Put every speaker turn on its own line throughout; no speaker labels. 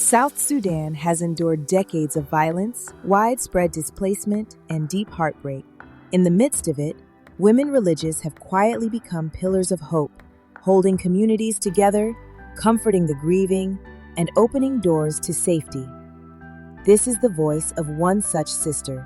South Sudan has endured decades of violence, widespread displacement, and deep heartbreak. In the midst of it, women religious have quietly become pillars of hope, holding communities together, comforting the grieving, and opening doors to safety. This is the voice of one such sister.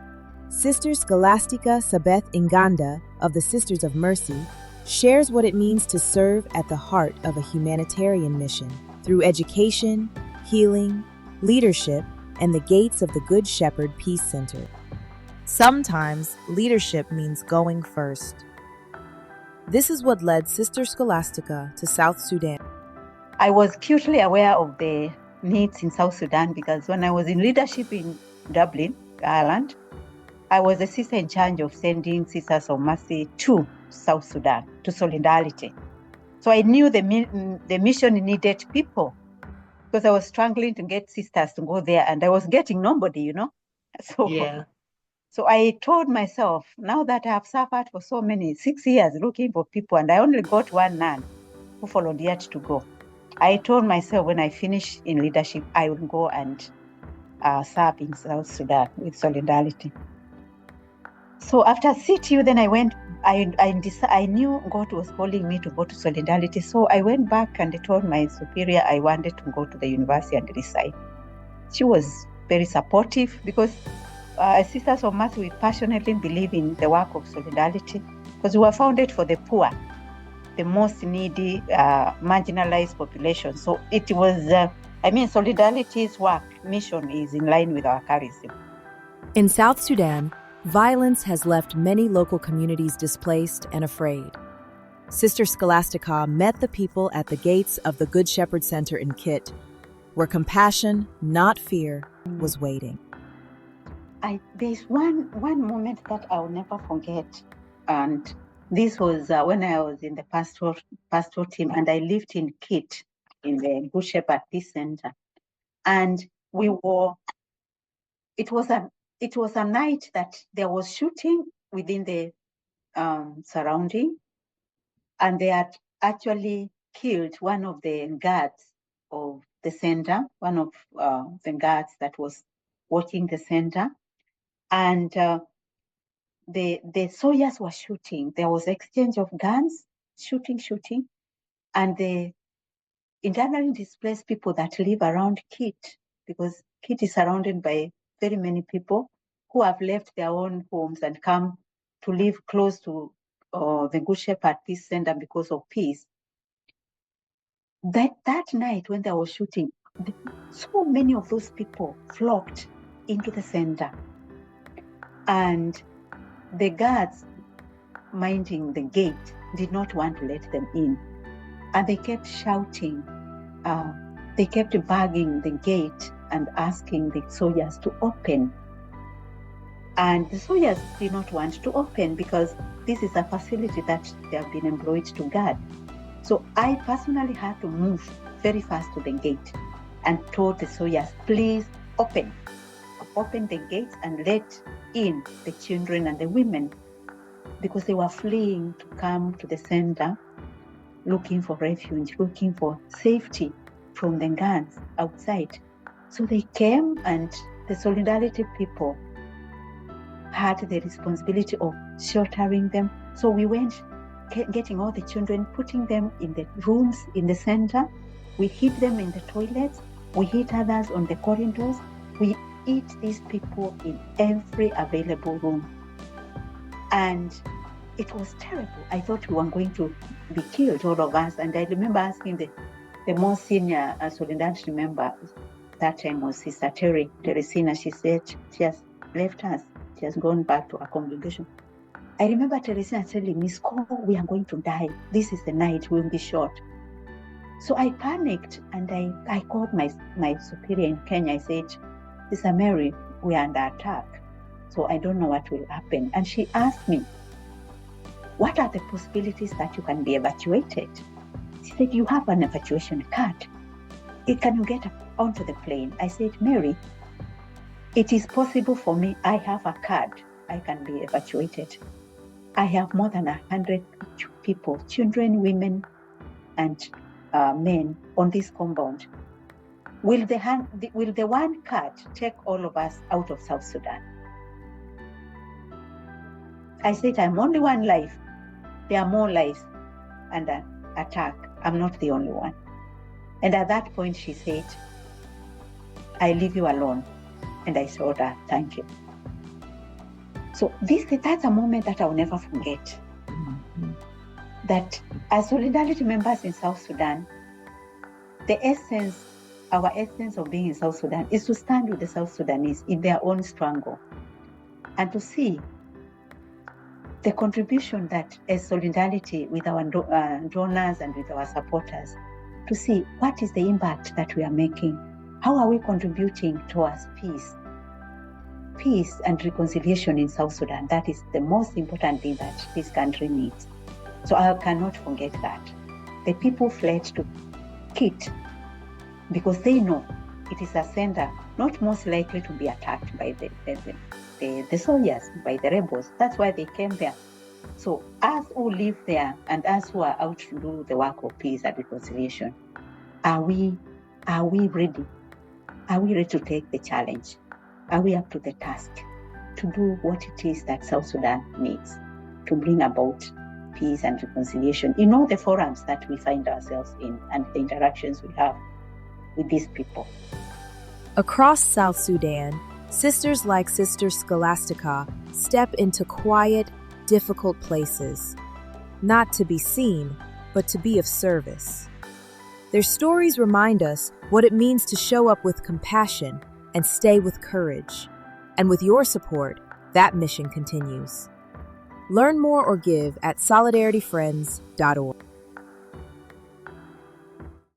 Sister Scholasticah Sabeth Nganda of the Sisters of Mercy shares what it means to serve at the heart of a humanitarian mission through education, healing, leadership, and the gates of the Good Shepherd Peace Center. Sometimes leadership means going first. This is what led Sister Scholasticah to South Sudan.
I was acutely aware of the needs in South Sudan because when I was in leadership in Dublin, Ireland, I was the sister in charge of sending Sisters of Mercy to South Sudan, to Solidarity. So I knew the mission needed people because I was struggling to get sisters to go there and I was getting nobody, So I told myself, now that I have suffered for 6 years looking for people and I only got one nun who volunteered to go. I told myself when I finish in leadership, I will go and serve in South Sudan with Solidarity. So after CTU, then I went, I knew God was calling me to go to Solidarity. So I went back and I told my superior I wanted to go to the university and decide. She was very supportive because Sisters of Mercy, we passionately believe in the work of Solidarity because we were founded for the poor, the most needy, marginalized population. So it was, Solidarity's work, mission is in line with our charism.
In South Sudan, violence has left many local communities displaced and afraid. Sister Scholasticah met the people at the gates of the Good Shepherd Center in Kit, where compassion, not fear, was waiting.
There's one moment that I'll never forget, and this was when I was in the pastoral team, and I lived in Kit in the Good Shepherd Peace Center, and it was a night that there was shooting within the surrounding, and they had actually killed one of the guards of the center, one of the guards that was watching the center. And the soldiers were shooting. There was exchange of guns, shooting. And the internally displaced people that live around Kit, because Kit is surrounded by very many people who have left their own homes and come to live close to the Good Shepherd Peace Center because of peace. That night when they were shooting, so many of those people flocked into the center. And the guards minding the gate did not want to let them in. And they kept shouting. They kept banging the gate and asking the soldiers to open. And the soldiers did not want to open because this is a facility that they have been employed to guard. So I personally had to move very fast to the gate and told the soldiers, please open the gates and let in the children and the women, because they were fleeing to come to the center, looking for refuge, looking for safety from the guns outside. So they came, and the Solidarity people had the responsibility of sheltering them. So we went getting all the children, putting them in the rooms in the center. We hid them in the toilets. We hid others on the corridors. We hid these people in every available room. And it was terrible. I thought we were going to be killed, all of us. And I remember asking the most senior Solidarity member that time was Sister Teresina. She said she has left us. She has gone back to her congregation. I remember Teresina telling me, "Sko, we are going to die. This is the night, we'll be shot." So I panicked and I called my superior in Kenya. I said, "Sister Mary, we are under attack. So I don't know what will happen." And she asked me, "What are the possibilities that you can be evacuated?" She said, "You have an evacuation card. Can you get onto the plane?" I said, "Mary, it is possible for me. I have a card. I can be evacuated. I have more than 100 people, children, women, and men on this compound. Will the one cat take all of us out of South Sudan? I said, I'm only one life. There are more lives under attack. I'm not the only one. And at that point, she said, I leave you alone. And I told her, thank you. So that's a moment that I'll never forget. Mm-hmm. That as solidarity members in South Sudan, our essence of being in South Sudan is to stand with the South Sudanese in their own struggle and to see the contribution that as solidarity with our donors and with our supporters, to see what is the impact that we are making. How are we contributing towards peace and reconciliation in South Sudan? That is the most important thing that this country needs. So I cannot forget that. The people fled to Kit because they know it is a center not most likely to be attacked by the soldiers, by the rebels. That's why they came there. So us who live there and us who are out to do the work of peace and reconciliation, are we ready? Are we ready to take the challenge? Are we up to the task to do what it is that South Sudan needs to bring about peace and reconciliation in all the forums that we find ourselves in and the interactions we have with these people?
Across South Sudan, sisters like Sister Scholasticah step into quiet, difficult places, not to be seen, but to be of service. Their stories remind us what it means to show up with compassion and stay with courage. And with your support, that mission continues. Learn more or give at solidarityfriends.org.